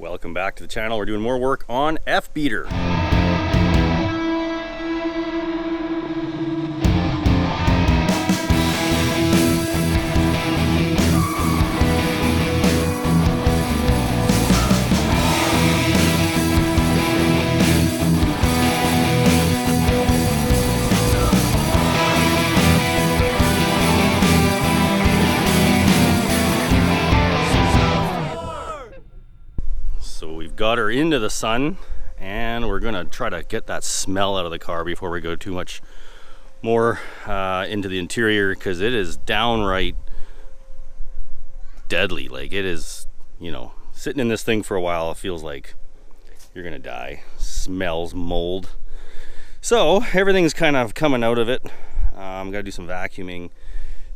Welcome back to the channel. We're doing more work on F-beater. So we've got her into the sun and we're gonna try to get that smell out of the car before we go too much more into the interior, because it is downright deadly. Like, it is, you know, sitting in this thing for a while, it feels like you're gonna die. Smells mold. So everything's kind of coming out of it. Gotta do some vacuuming.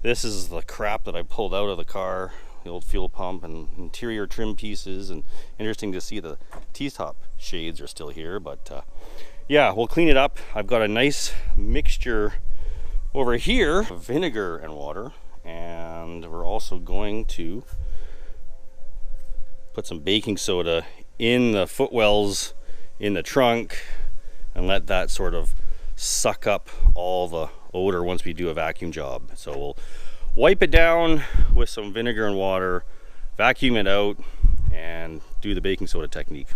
This is the crap that I pulled out of the car. The old fuel pump and interior trim pieces, and interesting to see the T-top shades are still here, but yeah, we'll clean it up. I've got a nice mixture over here of vinegar and water, and we're also going to put some baking soda in the footwells in the trunk and let that sort of suck up all the odor once we do a vacuum job. So we'll wipe it down with some vinegar and water, vacuum it out, and do the baking soda technique.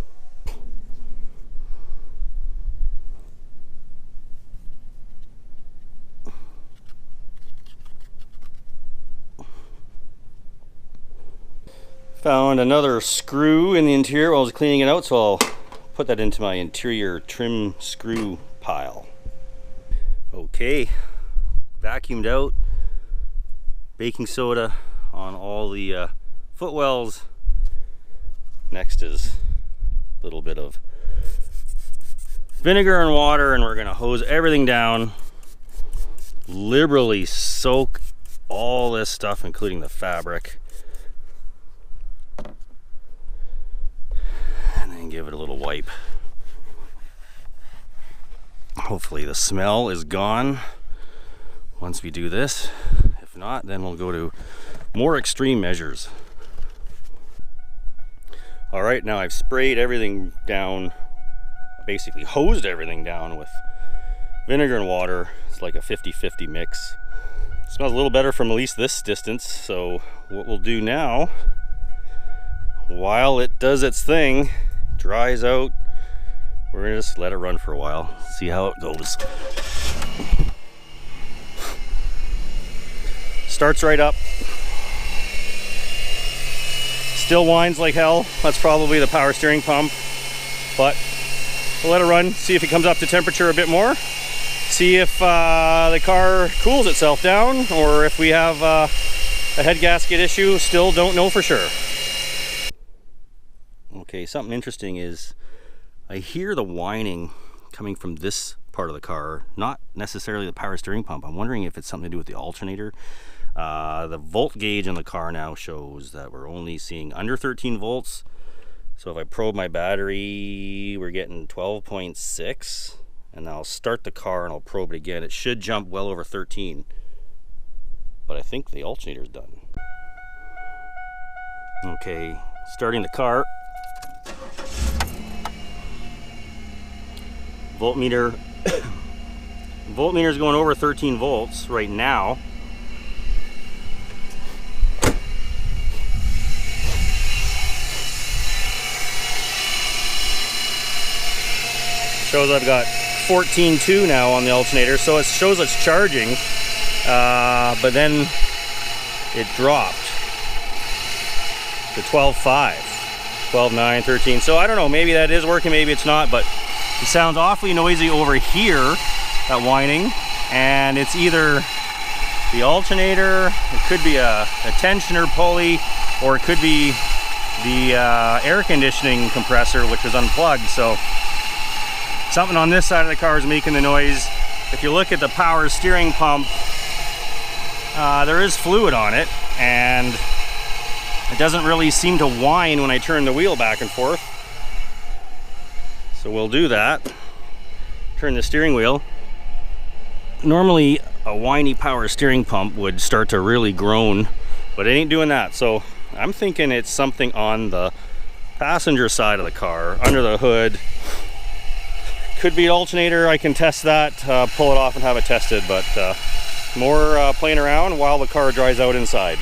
Found another screw in the interior while I was cleaning it out, so I'll put that into my interior trim screw pile. Okay, vacuumed out. Baking soda on all the footwells. Next is a little bit of vinegar and water, and we're gonna hose everything down. Liberally soak all this stuff, including the fabric, and then give it a little wipe. Hopefully the smell is gone once we do this. If not, then we'll go to more extreme measures. All right, now I've sprayed everything down, basically hosed everything down with vinegar and water. It's like a 50-50 mix. It smells a little better from at least this distance. So what we'll do now, while it does its thing, dries out, we're gonna just let it run for a while, see how it goes. Starts right up. Still whines like hell. That's probably the power steering pump, but we'll let it run, see if it comes up to temperature a bit more, see if the car cools itself down, or if we have a head gasket issue. Still don't know for sure. Okay, something interesting is I hear the whining coming from this part of the car, not necessarily the power steering pump. I'm wondering if it's something to do with the alternator. The volt gauge in the car now shows that we're only seeing under 13 volts. So if I probe my battery, we're getting 12.6, and I'll start the car and I'll probe it again. It should jump well over 13, but I think the alternator is done. Okay, starting the car. Voltmeter is going over 13 volts right now. Shows I've got 14.2 now on the alternator, so it shows it's charging, but then it dropped to 12.5, 12.9, 13. So I don't know, maybe that is working, maybe it's not, but it sounds awfully noisy over here, that whining, and it's either the alternator, it could be a tensioner pulley, or it could be the air conditioning compressor, which is unplugged. So something on this side of the car is making the noise. If you look at the power steering pump, there is fluid on it, and it doesn't really seem to whine when I turn the wheel back and forth. So we'll do that. Turn the steering wheel. Normally a whiny power steering pump would start to really groan, but it ain't doing that. So I'm thinking it's something on the passenger side of the car, under the hood. Could be an alternator. I can test that, pull it off and have it tested, but more playing around while the car dries out inside.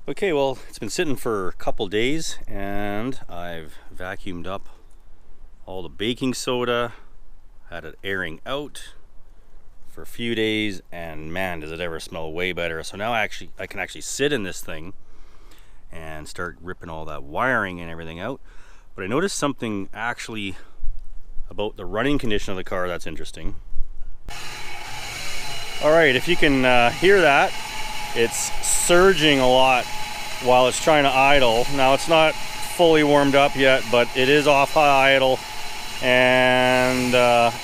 Okay, well, it's been sitting for a couple days and I've vacuumed up all the baking soda, had it airing out for a few days, and man, does it ever smell way better. So now I can actually sit in this thing and start ripping all that wiring and everything out. But I noticed something actually about the running condition of the car that's interesting. All right, if you can hear that, it's surging a lot while it's trying to idle. Now it's not fully warmed up yet, but it is off high idle, and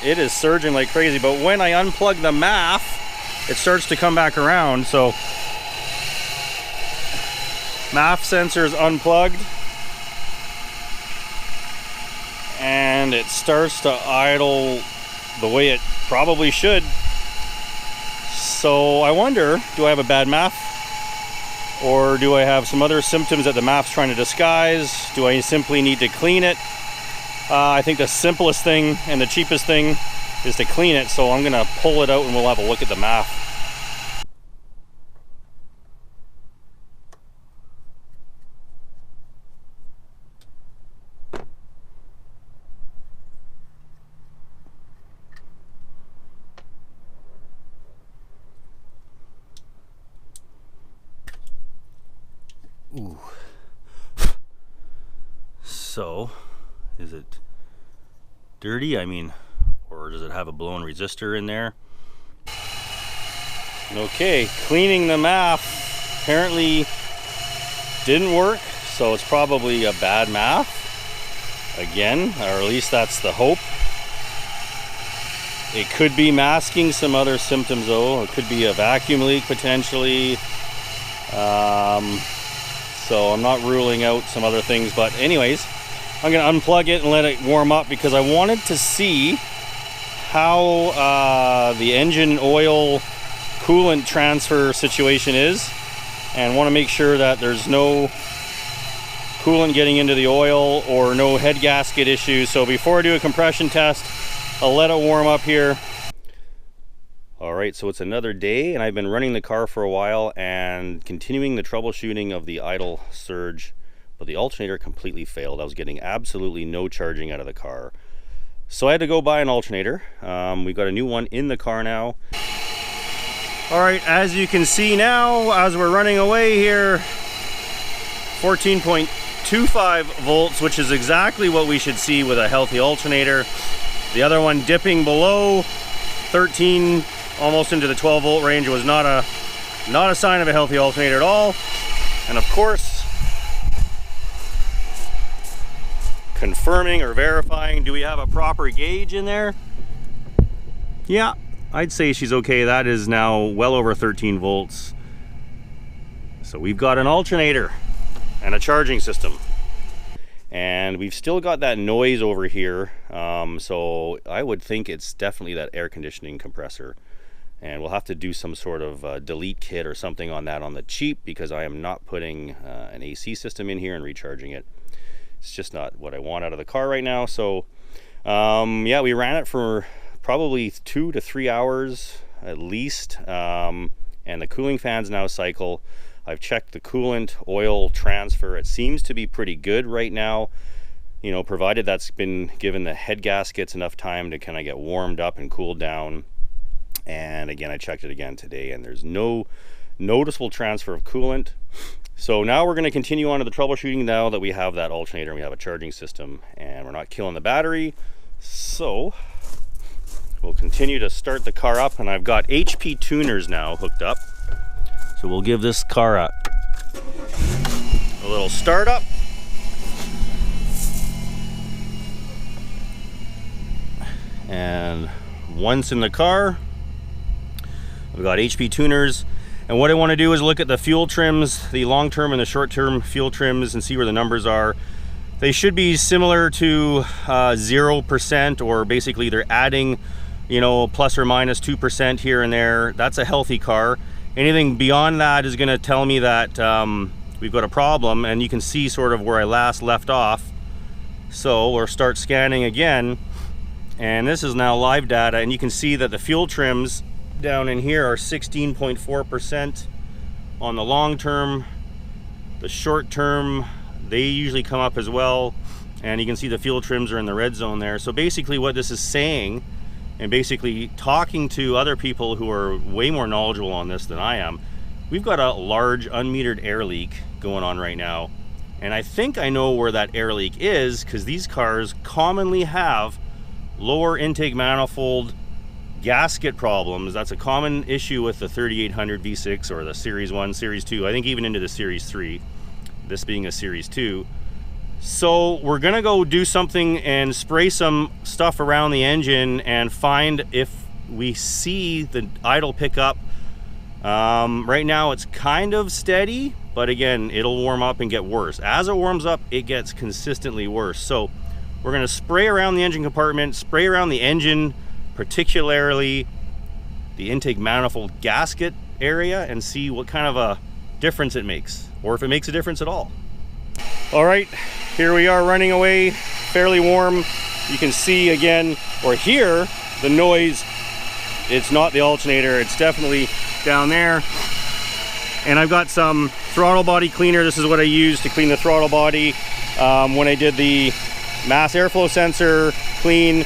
it is surging like crazy. But when I unplug the MAF, it starts to come back around. So MAF sensor is unplugged and it starts to idle the way it probably should. So I wonder, do I have a bad MAF? Or do I have some other symptoms that the MAF's trying to disguise? Do I simply need to clean it? I think the simplest thing and the cheapest thing is to clean it. So I'm gonna pull it out and we'll have a look at the MAF. Ooh. So, is it dirty? I mean, or does it have a blown resistor in there? Okay, cleaning the MAF apparently didn't work, so it's probably a bad MAF again, or at least that's the hope. It could be masking some other symptoms though. It could be a vacuum leak potentially. So I'm not ruling out some other things, but anyways, I'm gonna unplug it and let it warm up because I wanted to see how the engine oil coolant transfer situation is, and want to make sure that there's no coolant getting into the oil or no head gasket issues. So before I do a compression test, I'll let it warm up here. Alright, so it's another day and I've been running the car for a while and continuing the troubleshooting of the idle surge, but the alternator completely failed. I was getting absolutely no charging out of the car. So I had to go buy an alternator. We've got a new one in the car now. Alright, as you can see now, as we're running away here, 14.25 volts, which is exactly what we should see with a healthy alternator. The other one dipping below 13, almost into the 12 volt range, was not a sign of a healthy alternator at all. And of course, confirming or verifying, do we have a proper gauge in there? Yeah, I'd say she's okay. That is now well over 13 volts. So we've got an alternator and a charging system. And we've still got that noise over here. So I would think it's definitely that air conditioning compressor. And we'll have to do some sort of delete kit or something on that on the cheap, because I am not putting an AC system in here and recharging it. It's just not what I want out of the car right now. So yeah, we ran it for probably 2 to 3 hours at least. And the cooling fans now cycle. I've checked the coolant oil transfer. It seems to be pretty good right now, you know, provided that's been given the head gaskets enough time to kind of get warmed up and cooled down. And again, I checked it again today and there's no noticeable transfer of coolant. So now we're going to continue on to the troubleshooting now that we have that alternator and we have a charging system and we're not killing the battery. So we'll continue to start the car up, and I've got HP tuners now hooked up. So we'll give this car a little start up. And once in the car, we've got HP tuners. And what I want to do is look at the fuel trims, the long-term and the short-term fuel trims, and see where the numbers are. They should be similar to 0%, or basically they're adding, you know, plus or minus 2% here and there. That's a healthy car. Anything beyond that is going to tell me that we've got a problem, and you can see sort of where I last left off. So we'll start scanning again, and this is now live data, and you can see that the fuel trims down in here are 16.4% on the long term. The short term, they usually come up as well, and you can see the fuel trims are in the red zone there. So basically what this is saying, and basically talking to other people who are way more knowledgeable on this than I am, we've got a large unmetered air leak going on right now. And I think I know where that air leak is, because these cars commonly have lower intake manifold gasket problems. That's a common issue with the 3800 V6 or the Series 1, Series 2, I think even into the Series 3, this being a Series 2. So we're gonna go do something and spray some stuff around the engine and find if we see the idle pick up. Right now it's kind of steady, but again, it'll warm up and get worse. As it warms up, it gets consistently worse. So we're gonna spray around the engine compartment, spray around the engine, particularly the intake manifold gasket area, and see what kind of a difference it makes, or if it makes a difference at all. All right, here we are running away, fairly warm. You can see again, or hear the noise. It's not the alternator, it's definitely down there. And I've got some throttle body cleaner. This is what I used to clean the throttle body when I did the mass airflow sensor clean.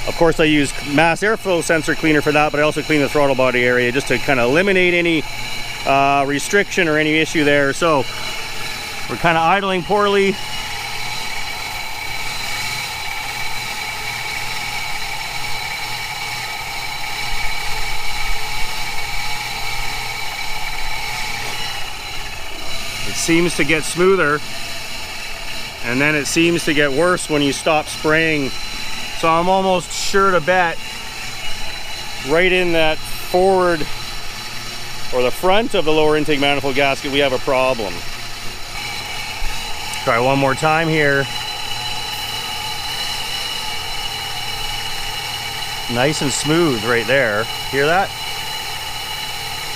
Of course I use mass airflow sensor cleaner for that, but I also clean the throttle body area just to kind of eliminate any restriction or any issue there. So we're kind of idling poorly. Seems to get smoother, and then it seems to get worse when you stop spraying. So I'm almost sure to bet right in that forward or the front of the lower intake manifold gasket we have a problem. Try one more time here. Nice and smooth right there. Hear that?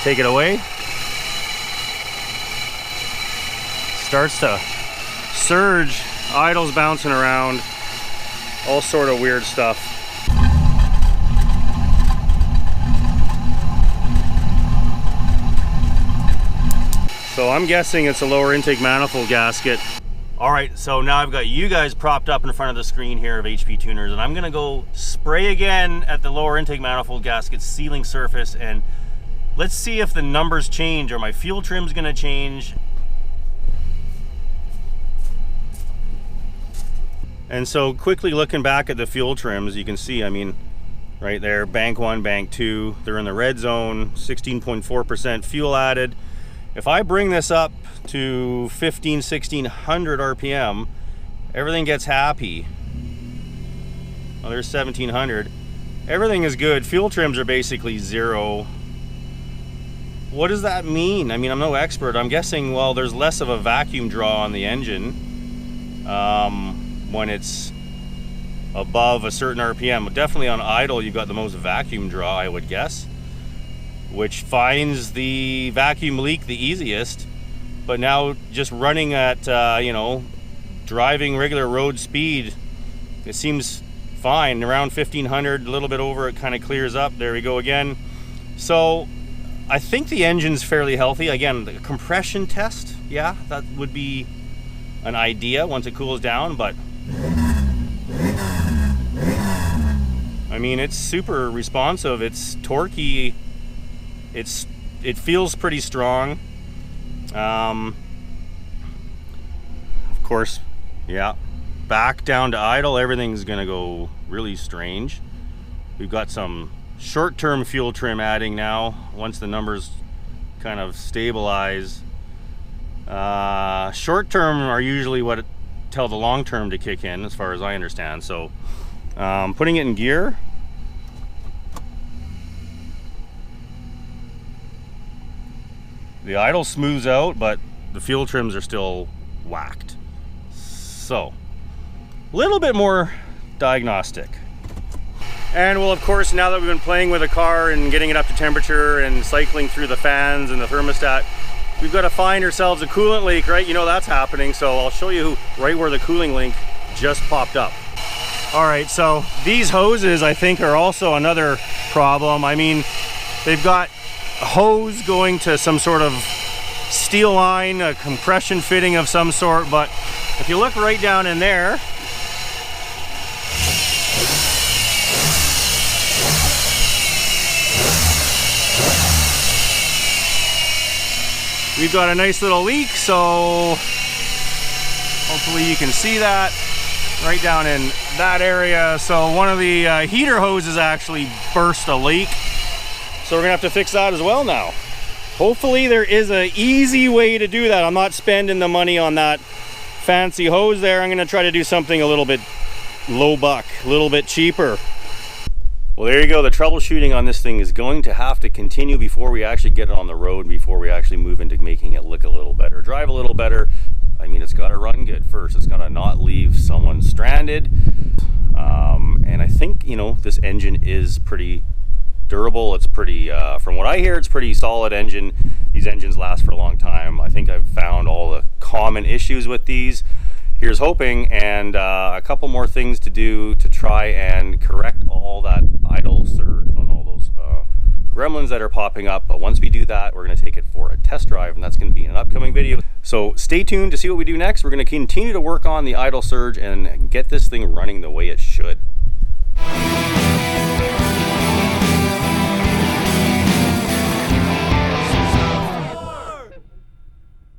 Take it away. Starts to surge, idles bouncing around, all sort of weird stuff. So I'm guessing it's a lower intake manifold gasket. All right, so now I've got you guys propped up in front of the screen here of HP Tuners, and I'm gonna go spray again at the lower intake manifold gasket sealing surface, and let's see if the numbers change. Are my fuel trims gonna change? And so quickly looking back at the fuel trims, you can see, I mean, right there, bank 1, bank 2, they're in the red zone, 16.4% fuel added. If I bring this up to 1600 RPM, everything gets happy. Oh, there's 1700. Everything is good. Fuel trims are basically zero. What does that mean? I mean, I'm no expert. I'm guessing, well, there's less of a vacuum draw on the engine when it's above a certain RPM. Definitely on idle, you've got the most vacuum draw, I would guess, which finds the vacuum leak the easiest. But now just running at, you know, driving regular road speed, it seems fine. Around 1500, a little bit over, it kind of clears up. There we go again. So I think the engine's fairly healthy. Again, the compression test, yeah, that would be an idea once it cools down, but I mean, it's super responsive, it's torquey, it feels pretty strong. Of course, yeah, back down to idle, everything's gonna go really strange. We've got some short-term fuel trim adding now once the numbers kind of stabilize. Short-term are usually what tell the long-term to kick in, as far as I understand. So putting it in gear, the idle smooths out, but the fuel trims are still whacked. So a little bit more diagnostic. And well, of course, now that we've been playing with the car and getting it up to temperature and cycling through the fans and the thermostat, we've got to find ourselves a coolant leak, right? You know that's happening, so I'll show you right where the cooling link just popped up. All right, so these hoses I think are also another problem. I mean, they've got a hose going to some sort of steel line, a compression fitting of some sort, but if you look right down in there, we've got a nice little leak, so hopefully you can see that right down in that area. So one of the heater hoses actually burst a leak, so we're gonna have to fix that as well now. Hopefully there is an easy way to do that. I'm not spending the money on that fancy hose there. I'm gonna try to do something a little bit low buck, a little bit cheaper. Well, there you go. The troubleshooting on this thing is going to have to continue before we actually get it on the road, before we actually move into making it look a little better, drive a little better. I mean, it's got to run good first. It's got to not leave someone stranded. And I think, you know, this engine is pretty durable. It's pretty, from what I hear, it's pretty solid engine. These engines last for a long time. I think I've found all the common issues with these. Here's hoping, and a couple more things to do to try and correct all that idle surge on all those gremlins that are popping up. But once we do that, we're going to take it for a test drive, and that's going to be in an upcoming video. So stay tuned to see what we do next. We're going to continue to work on the idle surge and get this thing running the way it should.